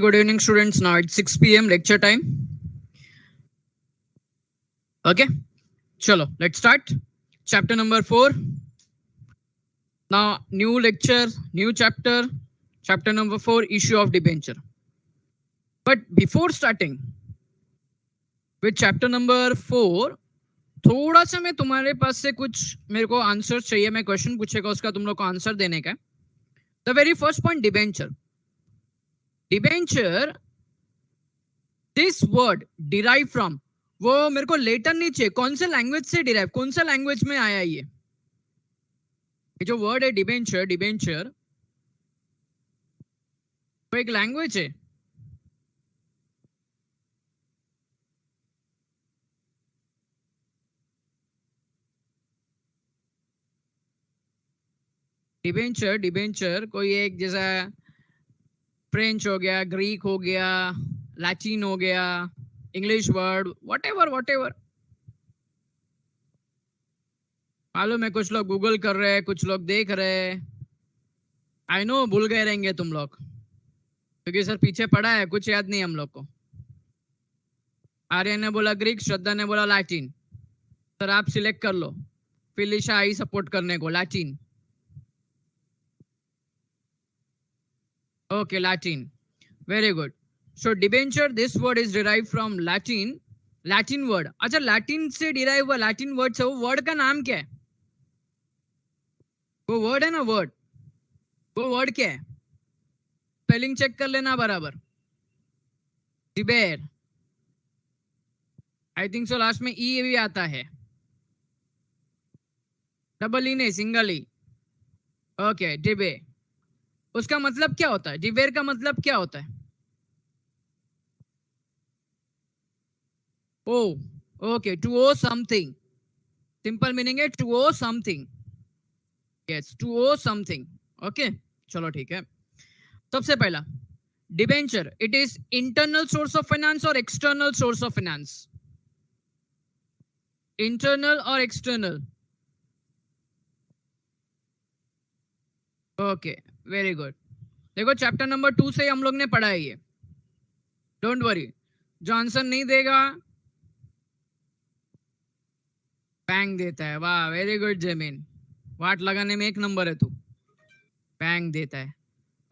Good evening, students. Now it's 6 p.m. lecture time. Okay, chalo, let's start. Chapter number 4. Now, new lecture, new chapter. Chapter number 4, issue of debenture. But before starting with chapter number 4, थोड़ा सा मैं तुम्हारे पास से कुछ मेरे को answer चाहिए. मैं क्वेश्चन पूछेगा, उसका तुम लोग को आंसर देने का. The very first point, debenture. Debenture, this word derive from, वो मेरे को लेटर नहीं चाहिए. कौन से लैंग्वेज से डिराइव, कौन सा लैंग्वेज में आया ये जो वर्ड है डिबेंचर? डिबेंचर वो एक लैंग्वेज है. डिबेंचर, डिबेंचर कोई एक जैसा फ्रेंच हो गया, ग्रीक हो गया, लैटिन हो गया, इंग्लिश वर्ड, व्हाटएवर व्हाटएवर. मालूम है कुछ लोग गूगल कर रहे हैं, कुछ लोग देख रहे हैं. आई नो भूल गए रहेंगे तुम लोग, क्योंकि सर पीछे पड़ा है, कुछ याद नहीं हम लोग को. आर्यन ने बोला ग्रीक, श्रद्धा ने बोला लैटिन. सर आप सिलेक्ट कर लो. फिलिशा आई सपोर्ट करने को Latin. Okay, Latin. Very good. So debenture, this word is derived from Latin. Latin word. अच्छा, Latin से derive हुआ, Latin word से. वो word का नाम क्या है? वो word है ना, word. वो word क्या है? स्पेलिंग चेक कर लेना बराबर. डिबेर. आई थिंक सो लास्ट में ई भी आता है. डबल ई नहीं, सिंगल ई. ओके, डिबे. उसका मतलब क्या होता है? डिबेर का मतलब क्या होता है? Oh, okay, to owe something. Simple meaning है to owe something. Yes, to owe something. Okay, चलो ठीक है. सबसे पहला debenture, it is internal source of finance और external source of finance? Internal और एक्सटर्नल. Okay, very good. देखो chapter number 2 से हम लोग ने पढ़ा है ये. डोंट वरी, जो आंसर नहीं देगा बैंग देता है. वाह, वेरी गुड जमीन. वाट लगाने में एक नंबर है तू. बैंग देता है.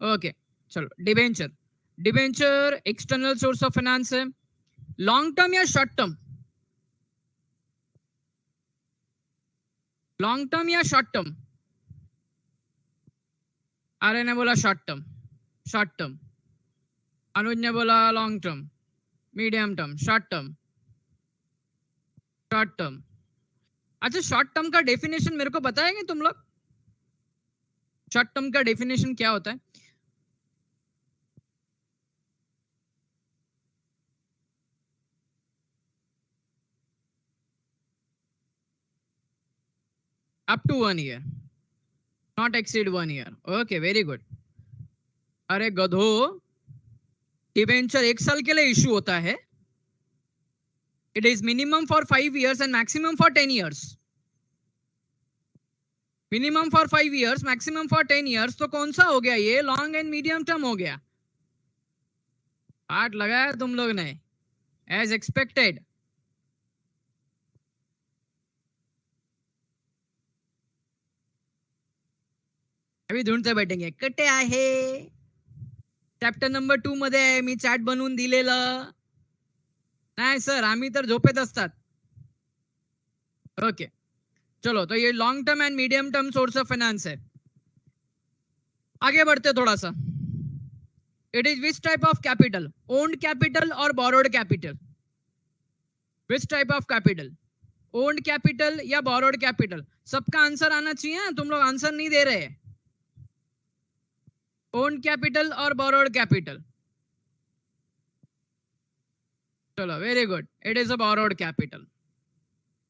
ओके, चलो. Debenture, debenture external source of finance है. लॉन्ग टर्म या शॉर्ट टर्म? लॉन्ग टर्म या शॉर्ट टर्म? आर्य ने बोला short term. Short term. Anuj ने बोला long term. Medium term, short term, short term. अच्छा, शॉर्ट टर्म का डेफिनेशन मेरे को बताएंगे तुम लोग? शॉर्ट टर्म का डेफिनेशन क्या होता है? Up to 1 year, not exceed 1 year. Okay, very good. अरे गधो, डिबेंचर 1 साल के लिए इशू होता है. It is minimum for 5 years and maximum for 10 years. Minimum for 5 years, maximum for 10 years. तो कौन सा हो गया ये? लॉन्ग एंड मीडियम टर्म हो गया. पार्ट लगाया तुम लोग ने, एज एक्सपेक्टेड. अभी ढूंढते बैठेंगे कटे आहे. चॅप्टर नंबर 2 मध्ये आहे, मी चॅट बनवून दिलेलं नाही सर, आम्ही तर झोपेत असतात. ओके, चलो. तो ये long term and medium term source of finance है. आगे बढ़ते थोड़ा सा. It is which type of capital? Owned capital और borrowed capital? Which type of capital? Owned capital या बोरोड कैपिटल? सबका आंसर आना चाहिए. तुम लोग आंसर नहीं दे रहे. ओन्ड कैपिटल और बोरोड कैपिटल? चलो, very good. It is a borrowed capital.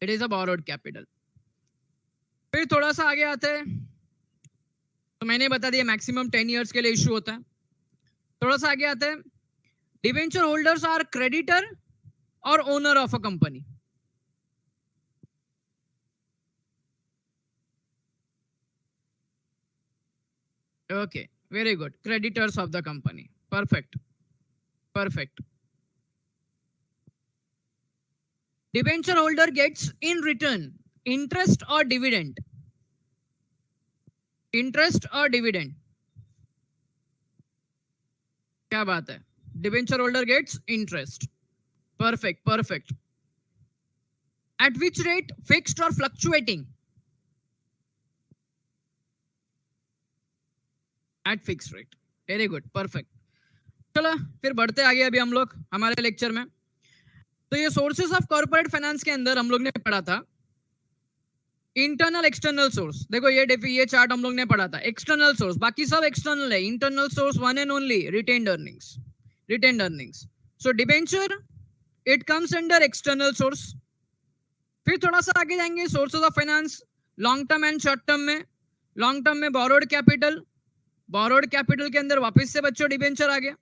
It is a borrowed capital. फिर थोड़ा सा आगे आते हैं. तो मैंने बता दिया मैक्सिमम 10 years के लिए इशू होता है. थोड़ा सा आगे आते हैं. डिबेंचर होल्डर्स आर क्रेडिटर और owner of a company? Okay, very good. Creditors of the company. Perfect. Perfect. Debenture holder gets in return interest or dividend. Interest or dividend. क्या बात है? Debenture holder gets interest. Perfect, perfect. At which rate? Fixed or fluctuating? At fixed rate. Very good, perfect. चलो फिर बढ़ते आगे अभी हम लोग हमारे लेक्चर में. तो ये सोर्सेस ऑफ कॉर्पोरेट फाइनेंस के अंदर हम लोग ने पढ़ा था इंटरनल एक्सटर्नल सोर्स. देखो ये चार्ट हम लोग ने पढ़ा था. एक्सटर्नल सोर्स, बाकी सब एक्सटर्नल है. Internal source one and only retained earnings. Retained earnings. So debenture it comes under external source. फिर थोड़ा सा आगे जाएंगे sources of finance long term and short term में. लॉन्ग टर्म में बोरोड कैपिटल. बोरोड कैपिटल के अंदर वापस से बच्चों डिबेंचर आ गया.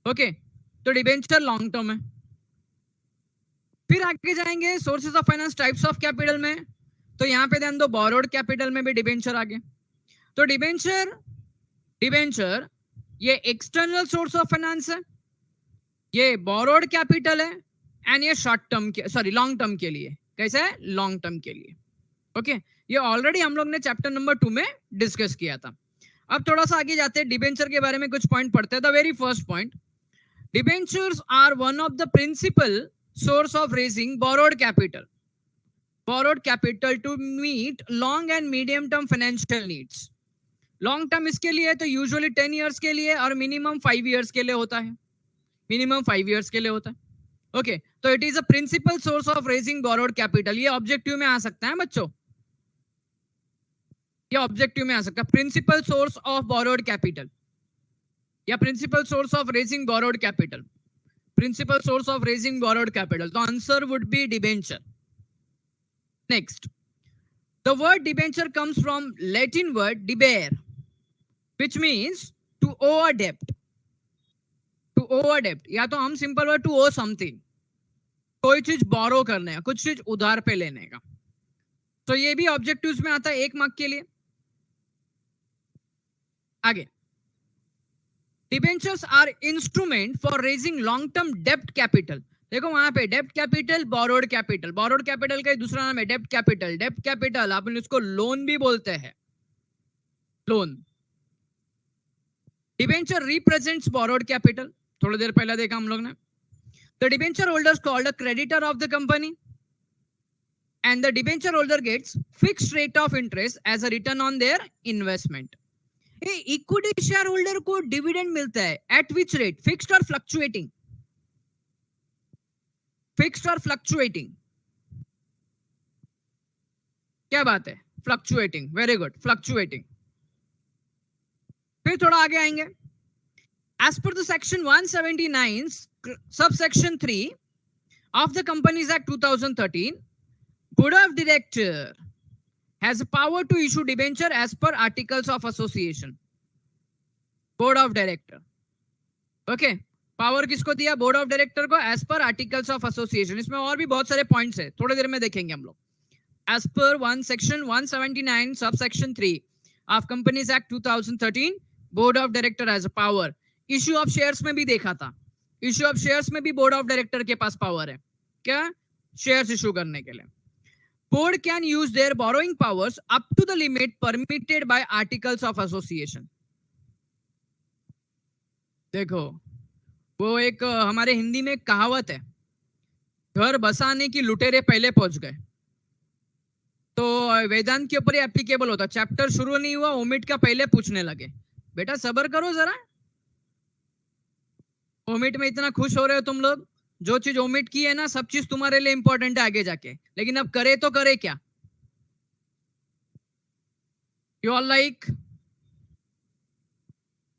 ओके, तो डिबेंचर लॉन्ग टर्म है. फिर आगे जाएंगे sources of finance types of capital में. तो यहाँ पे ध्यान दो, बोरोड कैपिटल में भी डिबेंचर आ गया. तो डिबेंचर ये एक्सटर्नल सोर्स ऑफ फाइनेंस है, ये बोरोड कैपिटल है, एंड ये शॉर्ट टर्म के सॉरी लॉन्ग टर्म के लिए. कैसा है? लॉन्ग टर्म के लिए. ओके, ये ऑलरेडी हम लोग ने चैप्टर नंबर 2 में डिस्कस किया था. अब थोड़ा सा आगे जाते हैं, डिबेंचर के बारे में कुछ पॉइंट पढ़ते हैं. The very first point, debentures are one of the principal source of raising borrowed capital to meet long and medium term financial needs. long term इसके लिए तो usually 10 years के लिए और minimum 5 years के लिए होता है. minimum 5 years के लिए होता है. okay, तो it is a principal source of raising borrowed capital. ये objective में आ सकता है बच्चों, ये objective में आ सकता है. principal source of borrowed capital या principal source of raising borrowed capital. Principal source of raising borrowed capital. The answer would be debenture. Next, the word debenture comes from Latin word debere, which means to owe a debt. To owe a debt. या तो हम simple word to owe something. कोई चीज borrow करने का, कुछ चीज उधार पे लेने का. तो ये भी objectives में आता है 1 मार्क के लिए. आगे, debentures are instrument for raising long term डेब्ट कैपिटल. देखो वहां पे डेब्ट capital, borrowed capital. Borrowed capital का दूसरा नाम है डेब्ट कैपिटल. डेब्ट कैपिटल अपन इसको लोन भी बोलते हैं, loan. Debenture represents borrowed capital. थोड़ी देर पहले देखा हम लोग ने. The debenture holders called a creditor of the company and the debenture holder gets fixed rate of interest as a return on their investment. Equity share holder को dividend मिलता है एट विच रेट? फिक्स्ड और fluctuating? Fixed और fluctuating? क्या बात है? Fluctuating. Very good, fluctuating. फिर थोड़ा आगे आएंगे. As per the section 179 subsection 3 of the companies act 2013, board of director has power to issue debenture as per articles of association. board of director. okay, power किसको दिया? Board of director को, as per articles of association. इसमें और भी बहुत सारे points है, थोड़ी देर में देखेंगे हम लोग. As per section 179 sub section 3 of companies act 2013, board of director has power. Issue of shares में भी देखा था, इश्यू ऑफ शेयर्स में भी बोर्ड ऑफ डायरेक्टर के पास पावर है. क्या? शेयर्स इश्यू करने के लिए. board can use their borrowing powers up to the limit permitted by articles of association. देखो वो एक हमारे हिंदी में कहावत है, घर बसाने की लुटेरे पहले पहुंच गए. तो वेदांत के ऊपर ही एप्लीकेबल होता. चैप्टर शुरू नहीं हुआ, ओमिट का पहले पूछने लगे. बेटा सब्र करो जरा, ओमिट में इतना खुश हो रहे हो तुम लोग. जो चीज ओमिट की है ना, सब चीज तुम्हारे लिए इंपॉर्टेंट है आगे जाके. लेकिन अब करे तो करे क्या? यू ऑल लाइक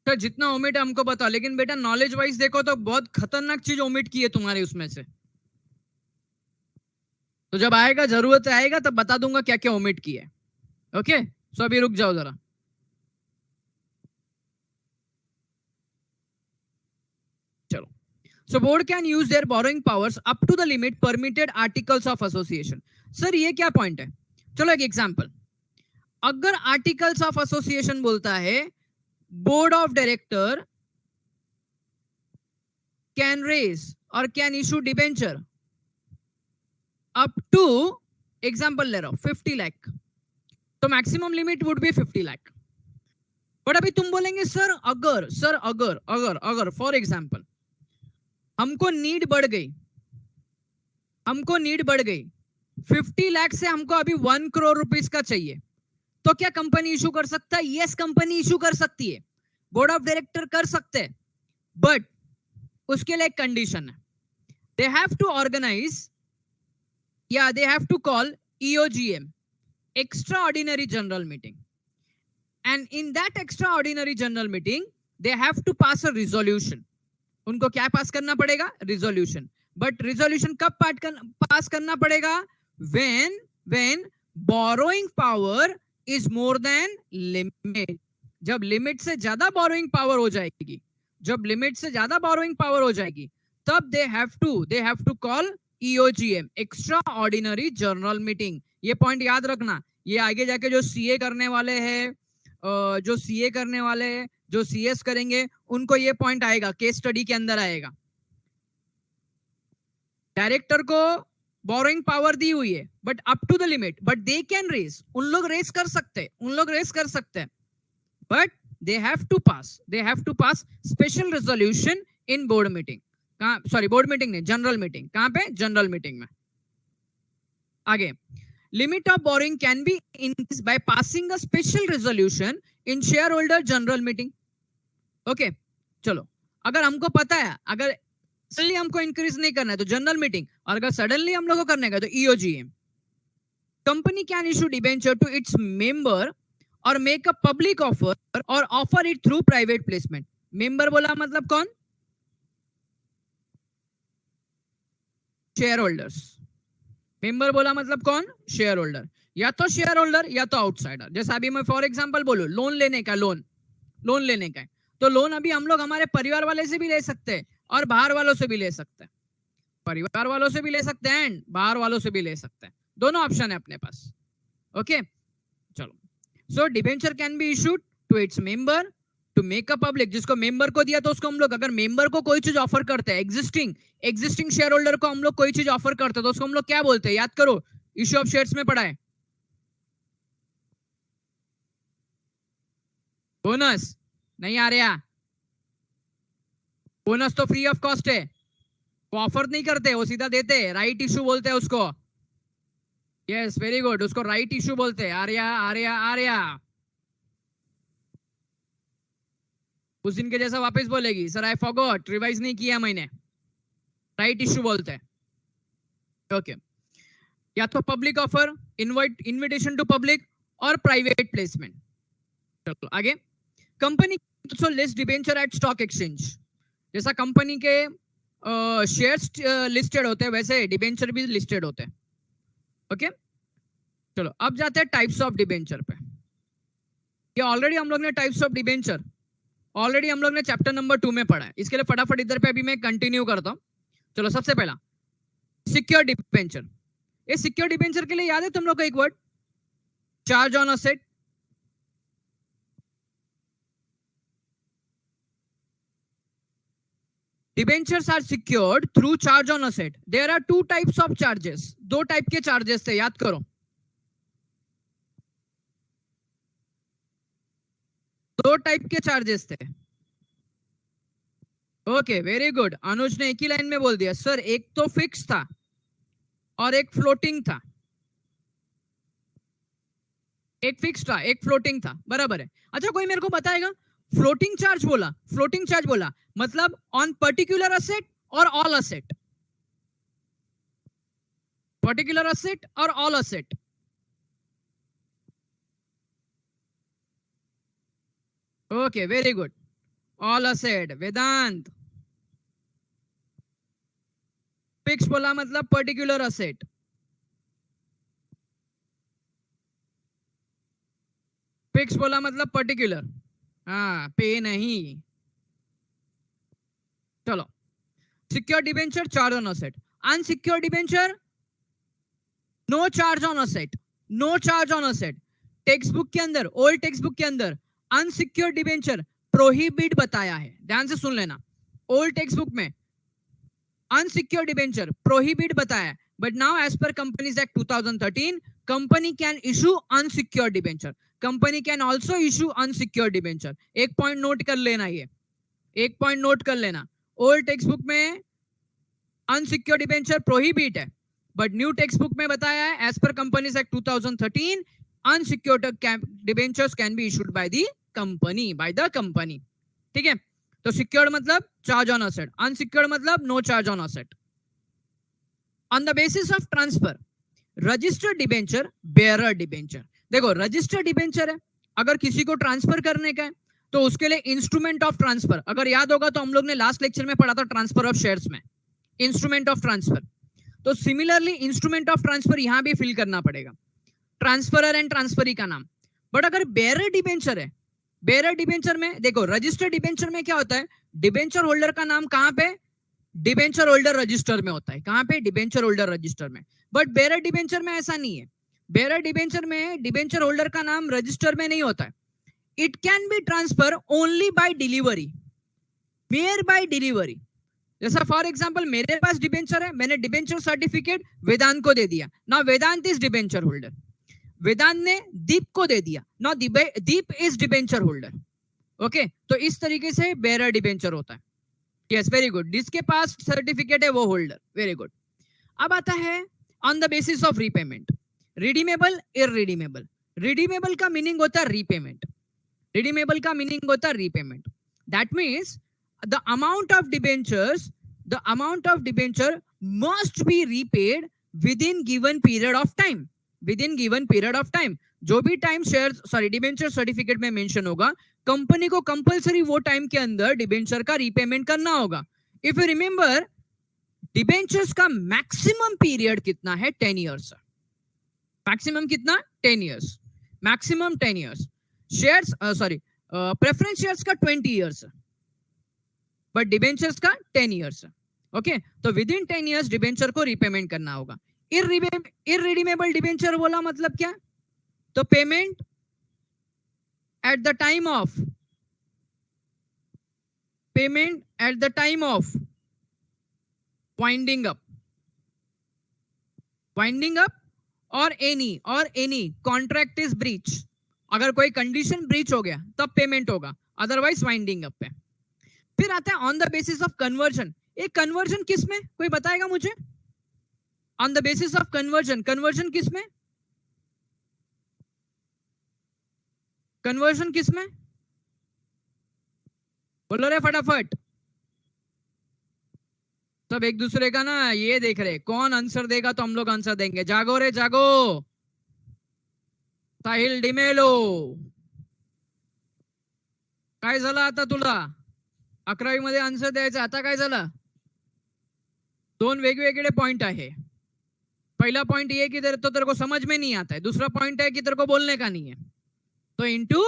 तो जितना ओमिट है हमको बताओ. लेकिन बेटा नॉलेज वाइज देखो तो बहुत खतरनाक चीज ओमिट की है तुम्हारे उसमें से. तो जब आएगा, जरूरत आएगा, तब बता दूंगा क्या क्या ओमिट की है. ओके, सो अभी रुक जाओ जरा. चलो. So board can use their borrowing powers up to the limit permitted articles of association. Sir ये क्या पॉइंट है? चलो एक एग्जांपल. अगर आर्टिकल्स ऑफ एसोसिएशन बोलता है board of director can raise or can issue debenture up to, example ले रहा हूं, 50 lakh, तो maximum limit would be 50 lakh. But अभी तुम बोलेंगे सर अगर फॉर एग्जांपल हमको नीड बढ़ गई 50 लाख से हमको अभी 1 करोड़ रुपीस का चाहिए, तो क्या कंपनी इशू कर सकता है? यस, कंपनी इशू कर सकती है, बोर्ड ऑफ डायरेक्टर कर सकते हैं, बट उसके लिए एक कंडीशन है. दे हैव टू ऑर्गेनाइज या they have to call EOGM, extraordinary general meeting, and in that extraordinary general meeting they have to pass a resolution. उनको क्या पास करना पड़ेगा? resolution. but resolution कब पास करना पड़ेगा? when borrowing power is more than limit. जब limit से ज्यादा borrowing power हो जाएगी, तब they have to call EOGM, extraordinary general meeting. ये पॉइंट याद रखना. ये आगे जाके जो सीए करने वाले हैं, जो सीएस करेंगे, उनको ये पॉइंट आएगा, केस स्टडी के अंदर आएगा. डायरेक्टर को बोरोइंग पावर दी हुई है, but up to the limit, but they can raise, उन लोग रेज कर सकते हैं, but they have to pass special resolution in board meeting. Board meeting नहीं, जनरल मीटिंग. कहां पे? जनरल मीटिंग में. आगे, limit of borrowing can be increased by passing a special resolution in shareholder general meeting. Okay, चलो, अगर हमको पता है, अगर सडनली हमको इंक्रीज नहीं करना है तो जनरल मीटिंग, और अगर सडनली हम लोगों को करने का तो EOGM. Company can issue debenture to its member और मेक अ पब्लिक ऑफर और offer it through private placement. Member बोला मतलब कौन? Share holders. मेंबर बोला मतलब कौन? Share holder. या तो शेयर होल्डर या तो आउटसाइडर. जैसे अभी मैं फॉर एग्जांपल बोलूं, लोन लेने का है, तो लोन अभी हम लोग हमारे परिवार वाले से भी ले सकते हैं और बाहर वालों से भी ले सकते हैं. परिवार वालों से भी ले सकते हैं एंड बाहर वालों से भी ले सकते हैं. दोनों ऑप्शन है अपने पास. ओके, चलो. So debenture can be issued to its member to make a public. जिसको मेंबर को दिया तो उसको हम लोग, अगर मेंबर को कोई चीज ऑफर करते हैं, एग्जिस्टिंग शेयर होल्डर को हम लोग कोई चीज ऑफर करते हैं, तो उसको हम लोग क्या बोलते हैं? याद करो, इश्यू ऑफ शेयर्स में पढ़ा है. बोनस नहीं आ रहा. बोनस तो फ्री ऑफ कॉस्ट है, वो ऑफर नहीं करते, वो सीधा देते. राइट इश्यू बोलते हैं उसको. यस, वेरी गुड, उसको राइट इश्यू बोलते हैं. आर्या उस दिन के जैसा वापस बोलेगी, सर आई फॉरगॉट, रिवाइज नहीं किया मैंने. राइट इश्यू बोलते हैं. ओके, या तो public offer, invitation to public और प्राइवेट प्लेसमेंट. चलो आगे. कंपनी तो list debenture at stock exchange. जैसा कंपनी के शेयर्स लिस्टेड होते हैं, वैसे डिबेंचर भी लिस्टेड होते हैं. ओके, चलो अब जाते हैं टाइप्स ऑफ डिबेंचर पे. ये ऑलरेडी हम लोग ने types of debenture chapter number 2 में पढ़ा है. इसके लिए फटाफट इधर पे अभी मैं कंटिन्यू करता हूं. चलो, सबसे पहला सिक्योर डिबेंचर. ये सिक्योर डिबेंचर के लिए याद है तुम लोग को एक word? Charge on asset. Debentures are secured through charge on asset. There are 2 types of charges. 2 type के चार्जेस थे, याद करो. 2 टाइप के चार्जेस थे. Okay, very good. अनुज ने एक ही लाइन में बोल दिया, सर एक तो फिक्स था और एक फ्लोटिंग था. एक फिक्स था, एक फ्लोटिंग था, बराबर है. अच्छा, कोई मेरे को बताएगा, फ्लोटिंग चार्ज बोला मतलब ऑन पर्टिकुलर असेट और ऑल असेट? पर्टिकुलर असेट और all asset. Okay, very good. All asset. Vedant. Fix बोला मतलब पर्टिकुलर असेट. फिक्स बोला मतलब पर्टिकुलर. हाँ, पे नहीं. चलो, secure debenture charge on asset. Unsecure debenture no charge on asset. Text book के अंदर, ओल्ड टेक्स्ट बुक के अंदर अनसिक्योर डिबेंचर प्रोहिबिट बताया है. ध्यान से सुन लेना. ओल्ड टेक्स्ट बुक में अनसिक्योर्ड डिबेंचर प्रोहिबिट बताया, but now as per companies act 2013 company can issue unsecured debenture, company can also issue unsecured debenture. एक पॉइंट नोट कर लेना, ये एक पॉइंट नोट कर लेना. ओल्ड टेक्स्ट बुक में अनसिक्योर्ड डिबेंचर प्रोहिबिट है, बट न्यू टेक्स्ट बुक में बताया है as per companies act 2013 unsecured debentures can be issued by the company, bye the company. ठीक है, तो सिक्योर्ड मतलब चार्ज ऑन असेट, अनसिक्योर्ड मतलब no charge on asset. On the basis of transfer registered debenture, bearer debenture. देखो registered debenture है, अगर किसी को ट्रांसफर करने का है तो उसके लिए इंस्ट्रूमेंट ऑफ ट्रांसफर, अगर याद होगा तो हम लोग ने लास्ट लेक्चर में पढ़ा था ट्रांसफर ऑफ शेयर्स में इंस्ट्रूमेंट ऑफ ट्रांसफर. तो सिमिलरली इंस्ट्रूमेंट ऑफ ट्रांसफर यहां भी फिल करना पड़ेगा, ट्रांसफरर एंड ट्रांसफरी का नाम. बट अगर बेयरर डिबेंचर है, बेयरर डिबेंचर में देखो रजिस्टर्ड डिबेंचर में क्या होता है, डिबेंचर होल्डर का नाम कहां पे, डिबेंचर होल्डर रजिस्टर में होता है. कहां पे, डिबेंचर होल्डर रजिस्टर में. बट बेयरर डिबेंचर में ऐसा नहीं है. बेयरर डिबेंचर में डिबेंचर होल्डर का नाम रजिस्टर में नहीं होता है. It can be transfer only by delivery, mere by delivery. जैसा फॉर एग्जांपल मेरे पास डिबेंचर है, मैंने डिबेंचर सर्टिफिकेट वेदांत को दे दिया, now Vedant is debenture holder. Vedant ने दीप को दे दिया, now Deep is debenture holder. Okay, तो इस तरीके से बेयरर डिबेंचर होता है. Yes, very good. जिसके पास सर्टिफिकेट है वो होल्डर. Very good. अब आता है on the basis of repayment, redeemable, irredeemable. Redeemable का मीनिंग होता है रीपेमेंट, रिडीमेबल का मीनिंग होता है repayment. That means the amount of debenture must be repaid within given period of time, within given period of time. जो भी time share debenture certificate में mention होगा, कंपनी को कंपलसरी वो टाइम के अंदर डिबेंचर का रीपेमेंट करना होगा. इफ यू रिमेंबर डिबेंचर्स का मैक्सिमम पीरियड कितना है, 10 इयर्स. मैक्सिमम कितना, 10 years, maximum 10 years. Shares preference shares का 20 इयर्स, बट डिबेंचर्स का 10 इयर्स. ओके, तो विद इन 10 इयर्स डिबेंचर को रीपेमेंट करना होगा. इररिडीमेबल डिबेंचर बोला मतलब क्या, तो payment at the time of, payment at the time of winding up, winding up और एनी कॉन्ट्रैक्ट इज ब्रीच. अगर कोई कंडीशन ब्रीच हो गया तब पेमेंट होगा, अदरवाइज वाइंडिंग अप है. फिर आता है on the basis of conversion. एक कन्वर्जन किस में, कोई बताएगा मुझे, on the basis of conversion, conversion किस में, कन्वर्जन किस में, बोलो रे फटाफट. सब एक दूसरे का ना ये देख रहे, कौन आंसर देगा तो हम लोग आंसर देंगे. जागो रे जागो. साहिल डिमेलो, काय झालं आता तुला, 11वी मध्ये आन्सर द्यायचा, आता काय झालं. दोन वेगवेगळे पॉइंट आहे. पहला पॉइंट ये कि तेरे को समझ में नहीं आता है, दूसरा पॉइंट है कि तेरे को बोलने का नहीं है. तो into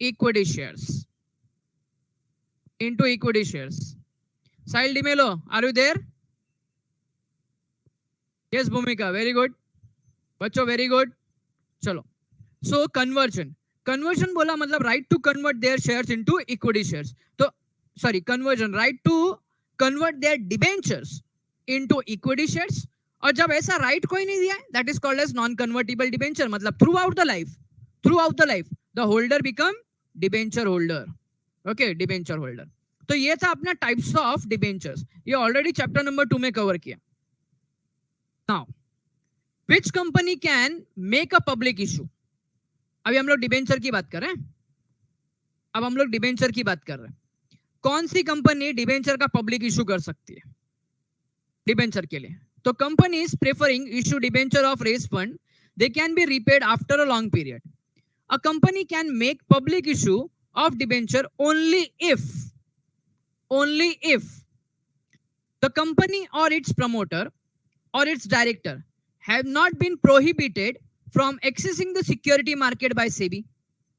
equity shares, into equity shares. Sahil D'Mello, are you there? Yes Bhumika, very good बच्चों, वेरी गुड. चलो, सो कन्वर्जन, कन्वर्जन बोला मतलब right to convert their shares into equity shares. तो sorry conversion, right to convert their debentures into equity shares. और जब ऐसा right कोई नहीं दिया है, that is called as non convertible debenture. मतलब throughout the life the holder become debenture holder. Okay, debenture holder. तो ये था अपना टाइप्स ऑफ डिबेंचर्स, ये ऑलरेडी चैप्टर नंबर 2 में कवर किया. Now which company can make a public issue. अभी हम लोग डिबेंचर की बात कर रहे हैं, अब हम लोग डिबेंचर की बात कर रहे हैं. कौन सी कंपनी डिबेंचर का पब्लिक इशू कर सकती है डिबेंचर के लिए. तो companies preferring issue debenture of raise fund, they can be repaid after a long period. A company can make public issue of debenture only if the company or its promoter or its director have not been prohibited from accessing the security market by SEBI.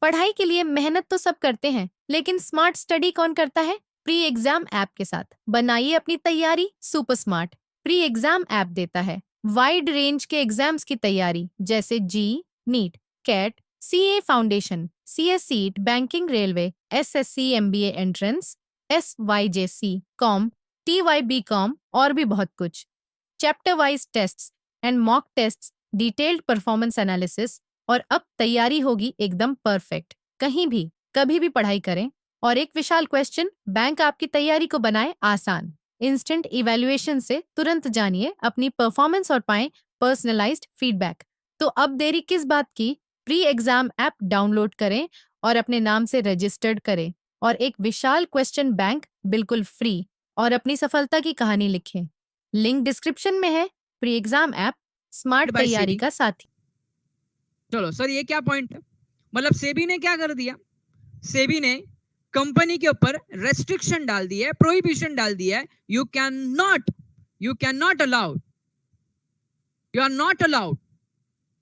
पढ़ाई के लिए मेहनत तो सब करते हैं, लेकिन smart study कौन करता है? प्री एग्जाम ऐप के साथ बनाइए अपनी तैयारी super smart. Pre exam app देता है वाइड रेंज के एग्जाम्स की तैयारी, जैसे JEE, NEET, CAT, CA foundation, CSEET, banking, railway, SSC, MBA entrance, SYJC, com, TYBCom और भी बहुत कुछ। Chapter wise tests and mock tests, detailed performance analysis, और अब तैयारी होगी एकदम परफेक्ट। कहीं भी कभी भी पढ़ाई करें। और एक विशाल क्वेश्चन बैंक आपकी तैयारी को बनाए आसान। इंस्टेंट इवैल्यूएशन से तुरंत जानिए अपनी परफॉर्मेंस और पाएं पर्सनलाइज्ड फीडबैक। तो अब देरी किस बात की? प्री एग्जाम ऐप डाउनलोड करें और अपने नाम से रजिस्टर्ड करें और एक विशाल क्वेश्चन बैंक बिल्कुल फ्री और अपनी सफलता की कहानी लिखें। लिंक डिस्क्रिप्शन में है। Pre exam app smart By तैयारी SEBI। का साथी। चलो सर, ये क्या पॉइंट है? मतलब सेबी ने क्या कर दिया? सेबी ने कंपनी के ऊपर रेस्ट्रिक्शन डाल दिया है, प्रोहिबिशन डाल दिया है। You can not allowed, you are not allowed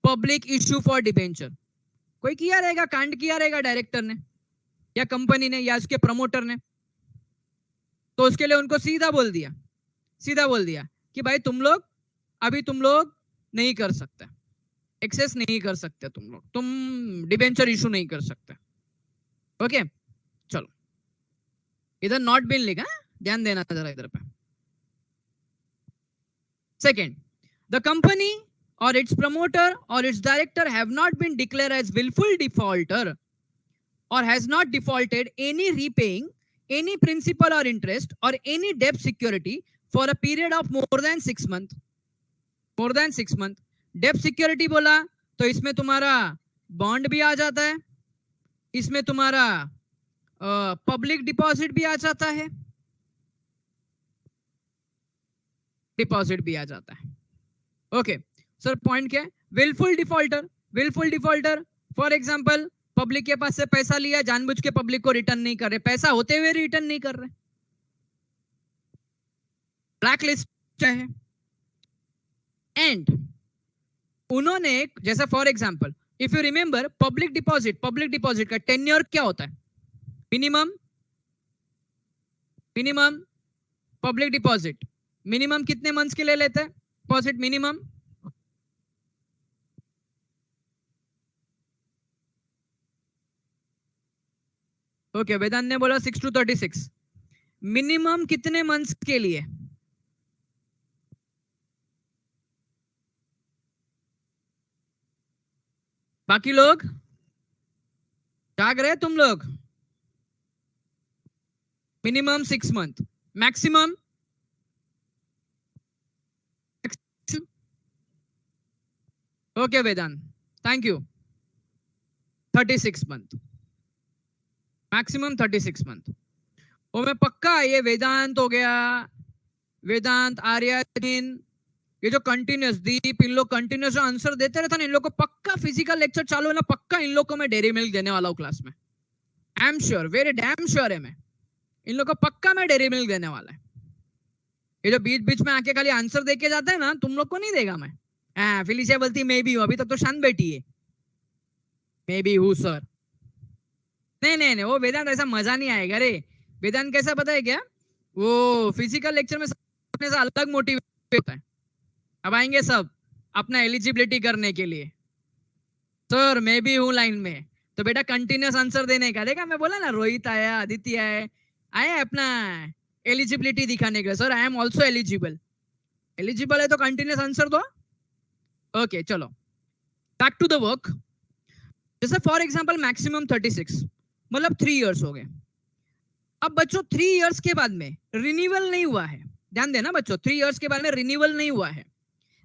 public issue for debenture. कोई किया रहेगा, कांड किया रहेगा डायरेक्टर ने या कंपनी ने या उसके प्रमोटर ने, तो उसके लिए उनको सीधा बोल दिया कि भाई तुम लोग नहीं कर सकते, एक्सेस नहीं कर सकते, तुम डिबेंचर इशू नहीं कर सकते। ओके, चलो इधर नॉट बीन लिखा, ध्यान देना जरा इधर पे। Second, the company or its promoter or its director have not been declared as willful defaulter or has not defaulted any repaying any principal or interest or any debt security for a period of more than 6 months. more than 6 months डेप security बोला तो इसमें तुम्हारा bond भी आ जाता है, इसमें तुम्हारा पब्लिक डिपॉजिट भी आ जाता है, ओके सर। पॉइंट क्या है? Willful defaulter for example public के पास से पैसा लिया, जानबूझ के पब्लिक को रिटर्न नहीं कर रहे, पैसा होते हुए रिटर्न नहीं कर रहे, ब्लैक लिस्ट है। एंड उन्होंने जैसा for example if you remember public deposit का टेन्योर क्या होता है? मिनिमम पब्लिक डिपॉजिट मिनिमम कितने मंथ्स के लिए लेते हैं डिपॉजिट? मिनिमम ओके, वेदांत ने बोला 6 to 36। मिनिमम कितने मंथ्स के लिए? बाकी लोग जाग रहे? तुम लोग minimum 6 months, maximum okay Vedant, thank you, 36 months, maximum 36 months। वो मैं पक्का, ये वेदांत हो गया, वेदांत, आर्यन, ये जो कंटिन्यूस दीप, इन लोग कंटिन्यूस आंसर देते रहता ना, इन लोग को पक्का फिजिकल लेक्चर चालू है ना, पक्का इन लोग को मैं डेयरी मिल्क देने वाला हूँ क्लास में। I am sure, very damn sure है मैं, इन लोग को पक्का मैं डेयरी मिल्क देने वाला है। ये जो बीच बीच में आके खाली आंसर देके जाता है ना, तुम लोग को नहीं देगा मैं। फिलिसिया बोलती मैं भी हूँ, अभी तक तो शांत बैठी है, मैं भी हूँ सर। नहीं, वो वेदांत ऐसा मजा नहीं आएगा रे। वेदांत कैसा पता है क्या? वो फिजिकल लेक्चर में से अलग मोटिवेट होता है। अब आएंगे सब अपना एलिजिबिलिटी करने के लिए, सर मैं भी हूँ लाइन में, तो बेटा कंटिन्यूस आंसर देने का। देखा, मैं बोला ना, रोहित आया, आदित्य आया अपना एलिजिबिलिटी दिखाने के लिए, sir I am also eligible है तो कंटिन्यूस आंसर दो। ओके चलो बैक टू द वर्क। जैसे फॉर एग्जांपल मैक्सिमम 36, मतलब 3 years हो गए। अब बच्चों 3 years के बाद में रिन्यूअल नहीं हुआ है, ध्यान देना बच्चों, 3 years के बाद में रिन्यूअल नहीं हुआ है।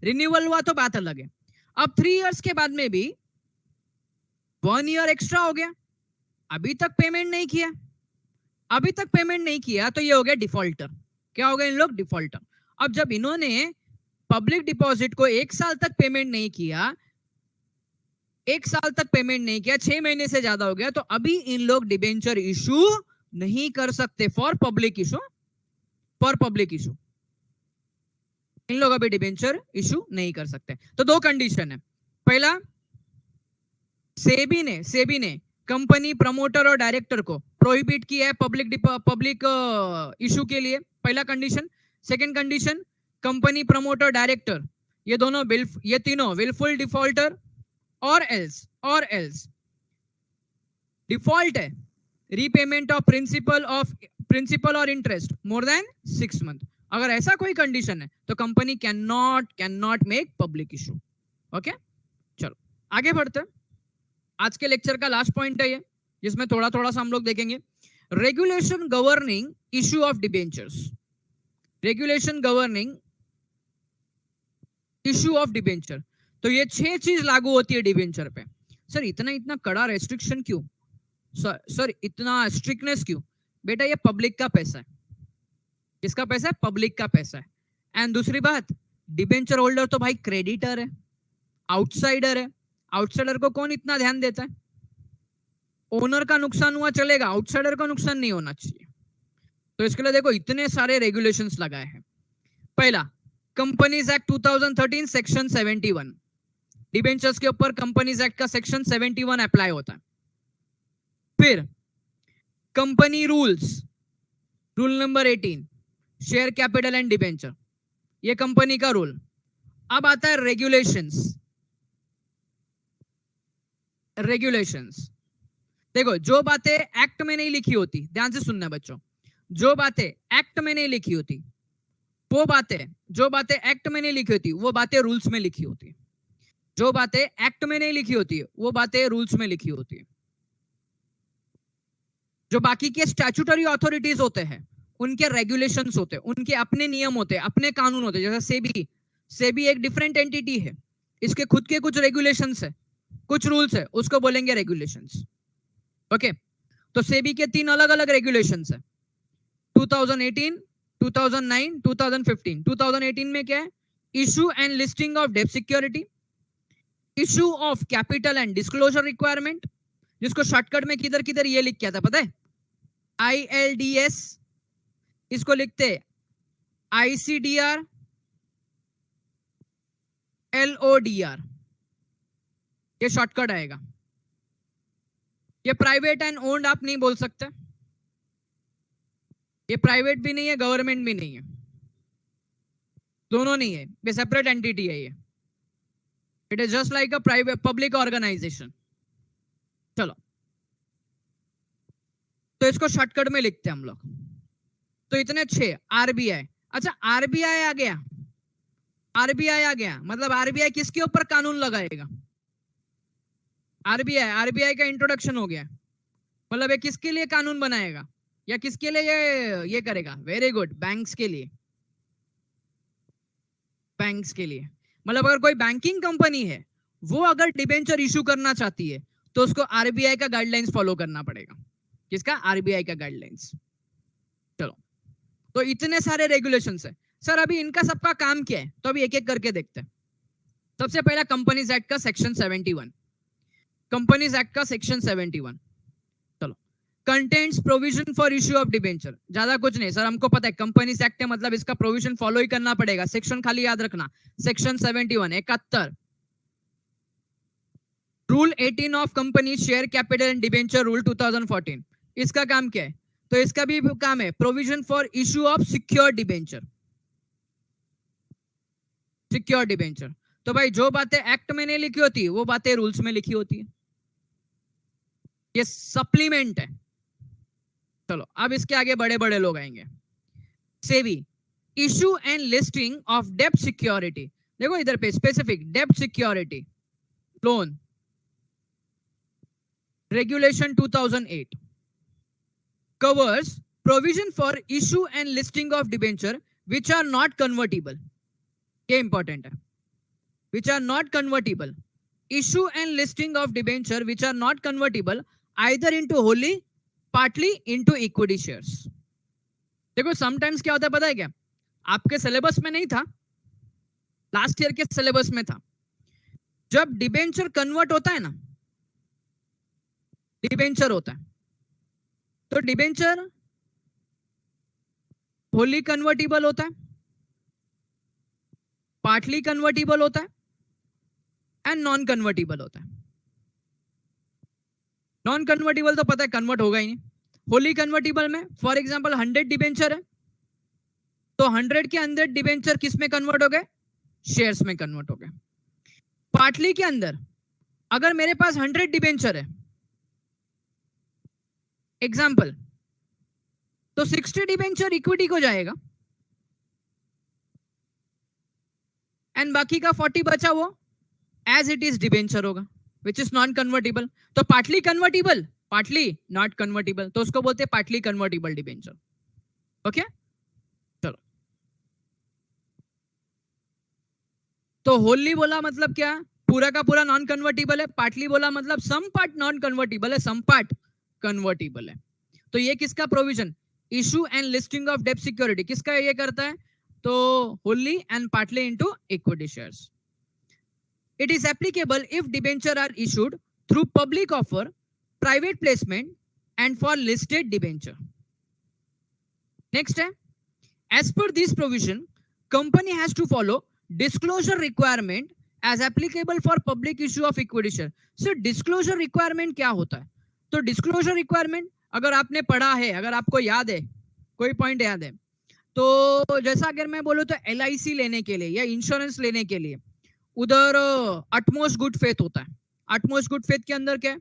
रिन्यूअल हुआ तो बात अलग है। अब 3 years के बाद में भी 1 year एक्स्ट्रा हो गया, अभी तक पेमेंट नहीं किया, तो ये हो गया डिफॉल्टर। क्या हो गए इन लोग? डिफॉल्टर। अब जब इन्होंने पब्लिक डिपॉजिट को 1 साल तक पेमेंट नहीं किया, 6 महीने से ज्यादा हो गया, तो अभी इन लोग डिबेंचर इशू नहीं कर सकते फॉर पब्लिक इशू। इन लोग अभी डिबेंचर इशू नहीं कर सकते। तो 2 कंडीशन है। पहला, सेबी ने कंपनी, प्रमोटर और डायरेक्टर को प्रोहिबिट किया है पब्लिक इशू के लिए, पहला condition. Second condition, company, promoter, director, ये तीनों विलफुल डिफॉल्टर और एल्स डिफॉल्ट है, रीपेमेंट ऑफ प्रिंसिपल और इंटरेस्ट मोर देन 6 मंथ। अगर ऐसा कोई कंडीशन है तो company can not make public issue. Okay, चलो आगे बढ़ते हैं। आज के लेक्चर का लास्ट पॉइंट है ये, जिसमें थोड़ा थोड़ा सा हम लोग देखेंगे regulation governing issue of debentures. Regulation governing issue of debenture. तो ये 6 चीज लागू होती है डिबेंचर पे। सर इतना कड़ा रेस्ट्रिक्शन क्यों? सर इतना स्ट्रिक्टनेस क्यों? बेटा ये पब्लिक का पैसा है। किसका पैसा है? पब्लिक का पैसा है। एंड दूसरी बात, डिबेंचर होल्डर तो भाई क्रेडिटर है, आउटसाइडर है। आउटसाइडर को कौन इतना ध्यान देता है? ओनर का नुकसान हुआ चलेगा, आउटसाइडर का नुकसान नहीं होना चाहिए। तो इसके लिए देखो इतने सारे रेगुलेशंस लगाए हैं। पहला, कंपनीज एक्ट 2013 सेक्शन 71। डिबेंचर्स के ऊपर कंपनीज एक्ट का सेक्शन 71 अप्लाई होता है। फिर company rules, rule number 18, share capital and debenture, ये कंपनी का रूल। अब आता है रेगुलेशंस। रेगुलेशंस देखो, जो बातें एक्ट में नहीं लिखी होती, ध्यान से सुनना बच्चों, जो बातें एक्ट में नहीं लिखी होती वो बातें, जो बातें एक्ट में नहीं लिखी होती वो बातें रूल्स में लिखी होती। जो बातें एक्ट में नहीं लिखी होती वो बातें रूल्स में लिखी होती है। जो बाकी के स्टैट्यूटरी अथॉरिटीज होते हैं उनके रेगुलेशंस होते हैं, उनके अपने नियम होते हैं, अपने कानून होते हैं। जैसे सेबी, सेबी एक डिफरेंट एंटिटी है, इसके खुद के कुछ रेगुलेशंस है, कुछ रूल्स है, उसको बोलेंगे रेगुलेशंस। ओके, तो सेबी के 3 अलग अलग रेगुलेशंस है, 2018, 2009, 2015। 2018 में क्या है? इशू एंड लिस्टिंग ऑफ डेब्ट security, issue of capital and disclosure requirement, जिसको शॉर्टकट में किधर किधर ये लिख क्या था पता है? ILDS, इसको लिखते ICDR, LODR, ये शॉर्टकट आएगा। ये प्राइवेट एंड ओन्ड आप नहीं बोल सकते, ये प्राइवेट भी नहीं है, गवर्नमेंट भी नहीं है, दोनों नहीं है, ये सेपरेट एंटिटी है। ये it is just like a private public organisation. चलो, तो इसको शॉर्टकट में लिखते हैं हम लोग। तो इतने 6। आरबीआई, अच्छा आरबीआई आ गया, आरबीआई आ गया, मतलब आरबीआई किसके ऊपर कानून लगाएगा? आरबीआई, आरबीआई का इंट्रोडक्शन हो गया, मतलब ये किसके लिए कानून बनाएगा या किसके लिए ये करेगा? वेरी गुड, बैंक्स के लिए। बैंक्स के लिए, मतलब अगर कोई बैंकिंग कंपनी है वो अगर डिबेंचर इशू करना चाहती है तो उसको आरबीआई का गाइडलाइंस फॉलो करना पड़ेगा। किसका? आरबीआई का गाइडलाइंस। चलो, तो इतने सारे रेगुलेशंस है। सर अभी इनका सबका काम क्या है? तो अभी एक एक करके देखते हैं। सबसे पहला कंपनीज एक्ट का सेक्शन 71। कंपनीज एक्ट का सेक्शन 71 चलो, contents provision for issue of debenture. ज्यादा कुछ नहीं सर, हमको पता है कंपनीज एक्ट है, मतलब इसका प्रोविजन फॉलो ही करना पड़ेगा। सेक्शन खाली याद रखना, section 71 71। Rule 18 of company share capital and debenture rule 2014, इसका काम क्या है? तो इसका भी काम है provision for issue of secure debenture. Secure debenture, तो भाई जो बातें एक्ट में नहीं लिखी होती वो बातें रूल्स में लिखी होती है, ये सप्लीमेंट है। चलो, अब इसके आगे बड़े बड़े लोग आएंगे। SEBI, issue and listing of डेब्ट सिक्योरिटी। देखो इधर पे स्पेसिफिक डेब्ट security loan, regulation 2008 covers provision for issue and listing of debenture which are not convertible. ये इंपॉर्टेंट है, which are not convertible. Issue and listing of debenture which are not convertible either into wholly, partly into equity shares. देखो sometimes क्या होता है पता है क्या? आपके सिलेबस में नहीं था, लास्ट ईयर के सिलेबस में था। जब डिबेंचर कन्वर्ट होता है ना, डिबेंचर होता है तो डिबेंचर होली कन्वर्टिबल होता है, पार्टली कन्वर्टिबल होता है एंड नॉन कन्वर्टिबल होता है। नॉन कन्वर्टिबल तो पता है कन्वर्ट होगा ही नहीं। होली कन्वर्टिबल में फॉर एग्जांपल 100 डिबेंचर है तो 100 के अंदर डिबेंचर किस में कन्वर्ट हो गए? शेयर्स में कन्वर्ट हो गए। पार्टली के अंदर अगर मेरे पास 100 डिबेंचर है, एग्जांपल तो 60 डिबेंचर इक्विटी को जाएगा एंड बाकी का 40 बचा वो एज इट इज डिबेंचर होगा विच इज नॉन कन्वर्टिबल. तो partly convertible, partly not convertible, तो उसको बोलते हैं पार्टली कन्वर्टिबल डिबेंचर. ओके चलो. तो होली बोला मतलब क्या, पूरा का पूरा नॉन कन्वर्टिबल है. पार्टली बोला मतलब सम पार्ट नॉन कन्वर्टिबल है, सम पार्ट कन्वर्टिबल है. तो ये किसका provision, issue and listing of डेब्ट सिक्योरिटी, किसका ये करता है, तो Holi and partly into equity shares. It is applicable if debenture are issued through public offer, private placement, and for listed debenture. Next, as per this provision, company has to follow disclosure requirement as applicable for public issue of equity share. So disclosure requirement क्या होता है, तो disclosure requirement अगर आपने पढ़ा है, अगर आपको याद है, कोई पॉइंट याद है, तो जैसा अगर मैं बोलूँ तो LIC लेने के लिए या इंश्योरेंस लेने के लिए उधर अटमोस्ट गुड फेथ होता है. अटमोस्ट गुड फेथ के अंदर क्या है,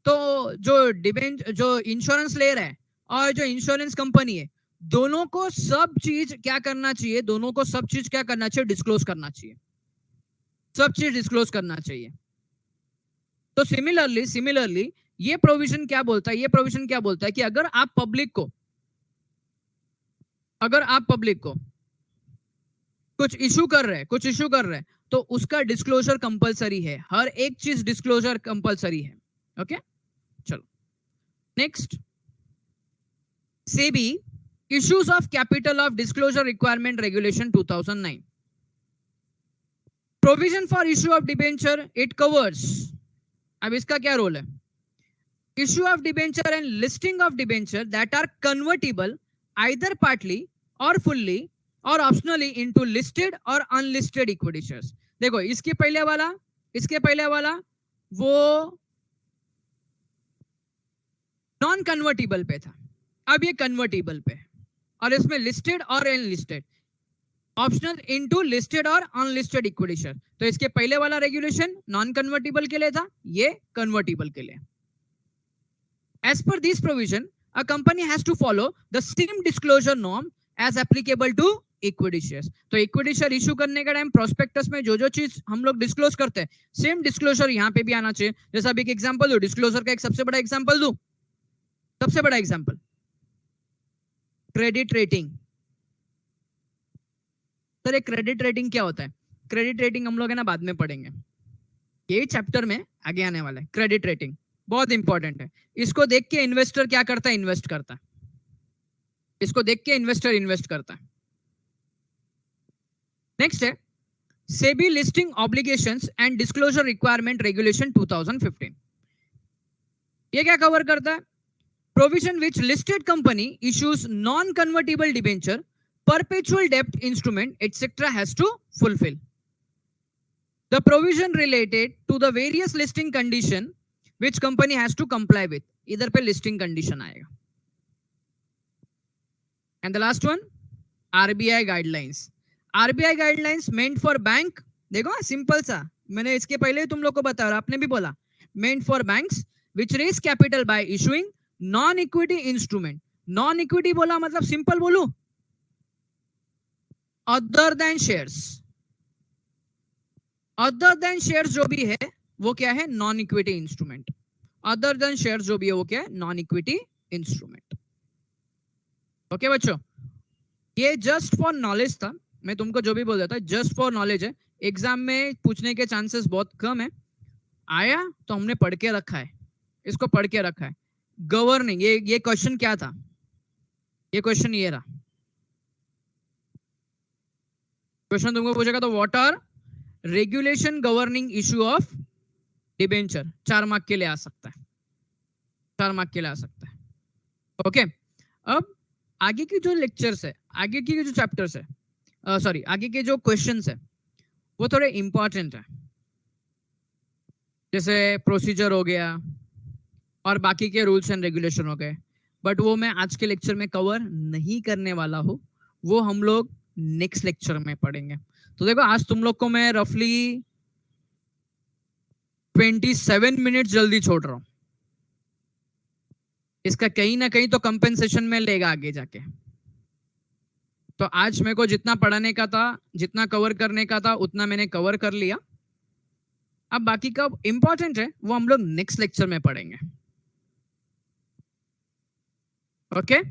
तो जो इंश्योरेंस ले रहा है और जो इंश्योरेंस कंपनी है, दोनों को सब चीज क्या करना चाहिए, दोनों को सब चीज क्या करना चाहिए, डिस्क्लोज करना चाहिए, सब चीज डिस्क्लोज करना चाहिए. तो सिमिलरली ये प्रोविजन क्या बोलता है, ये प्रोविजन क्या बोलता है कि अगर आप पब्लिक को कुछ इशू कर रहे हैं तो उसका डिस्क्लोजर कंपलसरी है, हर एक चीज डिस्क्लोजर कंपलसरी है. ओके चलो next. SEBI issues of capital of disclosure requirement regulation 2009. Provision for issue of debenture it covers. अब इसका क्या रोल है, issue of debenture and listing of debenture that are convertible either partly or fully or optionally into listed or unlisted equity shares. देखो इसके पहले वाला वो non convertible पे था, अब ये कन्वर्टिबल पे, और इसमें listed or unlisted, optional into listed or unlisted equity share. तो इसके पहले वाला रेगुलेशन नॉन कन्वर्टिबल के लिए था, ये कन्वर्टिबल के लिए. As per this provision a company has to follow the same disclosure norm as applicable to equity shares. तो इक्विटी शेयर इशू करने का टाइम प्रोस्पेक्टस में जो चीज हम लोग डिस्क्लोज करते हैं, सेम डिस्क्लोजर यहाँ पे भी आना चाहिए. जैसा अभी एक एग्जांपल दो, डिस्क्लोजर का एक सबसे बड़ा एग्जांपल दो, सबसे बड़ा एग्जांपल क्रेडिट रेटिंग. सर एक क्रेडिट रेटिंग क्या होता है, क्रेडिट रेटिंग हम लोग है ना बाद में पढ़ेंगे, ये चैप्टर में आगे आने वाला है. क्रेडिट रेटिंग बहुत इंपॉर्टेंट है. इसको देख के इन्वेस्टर क्या करता है, इन्वेस्ट करता है. इसको देख के इन्वेस्टर इन्वेस्ट करता है. नेक्स्ट है SEBI listing obligations and disclosure requirement regulation 2015. ये क्या कवर करता है, provision which listed company issues non convertible debenture, perpetual debt instrument etc has to fulfill. The provision related to the various listing condition which company has to comply with, इधर पे listing condition आएगा. And the last one RBI guidelines. RBI guidelines meant for bank, देखो simple सा, मैंने इसके पहले तुम लोग को बताया, आपने भी बोला, meant for banks which raise capital by issuing non equity instrument. non equity बोला मतलब सिंपल बोलूं, अदर देन शेयर्स जो भी है वो क्या है, non equity instrument. Other than shares जो भी है वो क्या है, नॉन इक्विटी इंस्ट्रूमेंट. ओके बच्चों, ये जस्ट फॉर नॉलेज था, मैं तुमको जो भी बोल रहा था जस्ट फॉर नॉलेज है. एग्जाम में पूछने के चांसेस बहुत कम है, आया तो हमने पढ़ के रखा है, इसको पढ़ के रखा है. गवर्निंग, ये क्वेश्चन क्या था, ये क्वेश्चन ये रहा. क्वेश्चन तुमको पूछेगा तो what are regulation governing issue of debenture, 4 mark के लिए आ सकता है, 4 मार्क के लिए आ सकता है. ओके अब आगे की जो लेक्चर्स है, आगे की जो चैप्टर्स है, सॉरी आगे के जो क्वेश्चंस है वो थोड़े इंपॉर्टेंट है. जैसे प्रोसीजर हो गया और बाकी के रूल्स एंड रेगुलेशन हो गए, बट वो मैं आज के लेक्चर में कवर नहीं करने वाला हूँ, वो हम लोग नेक्स्ट लेक्चर में पढ़ेंगे. तो देखो आज तुम लोग को मैं रफली 27 मिनट जल्दी छोड़ रहा हूं. इसका कहीं ना कहीं तो कंपेंसेशन में लेगा आगे जाके। तो आज मेरे को जितना पढ़ाने का था, जितना कवर करने का था, उतना मैंने कवर कर लिया। अब बाकी का इंपॉर्टेंट है वो हम लोग नेक्स्ट लेक्चर में पढ़ेंगे। ओके,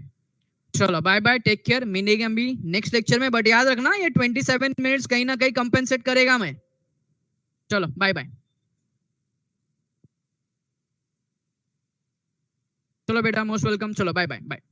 चलो बाय बाय, टेक केयर, मिलेंगे हम भी नेक्स्ट लेक्चर में। बट याद रखना ये 27 मिनट्स कहीं ना कहीं कंपेंसेट करेगा मैं। चलो बाय बाय। चलो बेटा, मोस्ट वेलकम, चलो बाय बाय बाय।